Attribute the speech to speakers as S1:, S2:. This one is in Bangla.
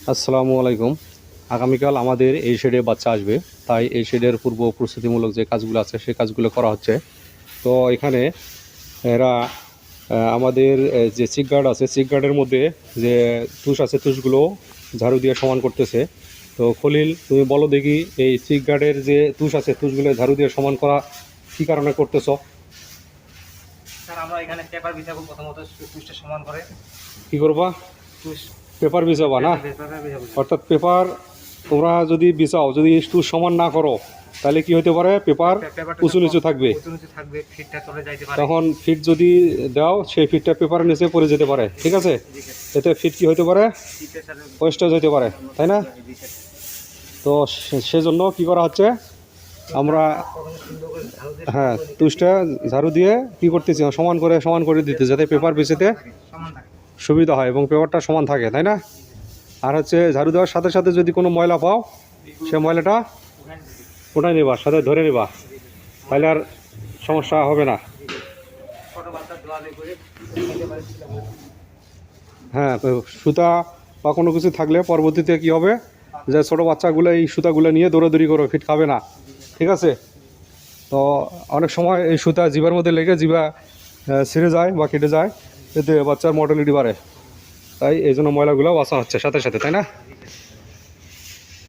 S1: আসসালামু আলাইকুম। আগামীকাল আমাদের এই শেডে বাচ্চা আসবে, তাই এই শেডের পূর্ব প্রস্তুতিমূলক যে কাজগুলো আছে সেই কাজগুলো করা হচ্ছে। তো এখানে এরা আমাদের যে চিক গার্ড আছে, চিক গার্ডের মধ্যে যে তুষ আছে, তুষগুলো ঝাড়ু দিয়ে সমান করতেছে। তো খলিল, তুমি বলো দেখি, এই চিক গার্ডের যে তুষ আছে, তুষগুলো ঝাড়ু দিয়ে সমান করা কী কারণে করতেছো?
S2: স্যার আমরা এখানে পেপার বিছাবো, প্রথমত তুষটা সমান করে
S1: কী করবা?
S2: তুষ
S1: পেপার বিছাবা না?
S2: পেপার বিছাবো।
S1: অর্থাৎ পেপার তোমরা যদি বিছাও, যদি তুষ সমান না করো, তাহলে কি হতে পারে? পেপার উঁচু নিচু থাকবে।
S2: ফিটটা চলে যাইতে পারে।
S1: তখন ফিট যদি দাও, সেই ফিটটা পেপারের নিচে পড়ে যেতে পারে। ঠিক আছে, এতে ফিট কি হতে পারে? ওয়েস্টেজ হতে পারে, তাই না? তো সেজন্য কি করা হচ্ছে, আমরা হ্যাঁ তুষটা ঝাড়ু দিয়ে কি করতেছি, সমান করে দিতে, যাতে পেপার বিছাতে সুবিধা হয় এবং পেপারটা সমান থাকে, তাই না? আর হচ্ছে ঝাড়ু দেওয়ার সাথে সাথে যদি কোনো ময়লা পাও, সে ময়লাটা ওটাই নেবা, সাথে ধরে নেবা, তাহলে আর সমস্যা হবে না। হ্যাঁ, সুতা বা কোনো কিছু থাকলে পরবর্তীতে কি হবে, যে ছোটো বাচ্চাগুলো এই সুতাগুলো নিয়ে দৌড়াদৌড়ি করো, ফিট খাবে না। ঠিক আছে, তো অনেক সময় এই সুতা জিভার মধ্যে লেগে জিভা ছিঁড়ে যায় বা কেটে যায়, এতে বাচ্চার মর্টালিটি বাড়ে। তাই এই জন্য ময়লাগুলো বাঁচা হচ্ছে সাথে সাথে, তাই না?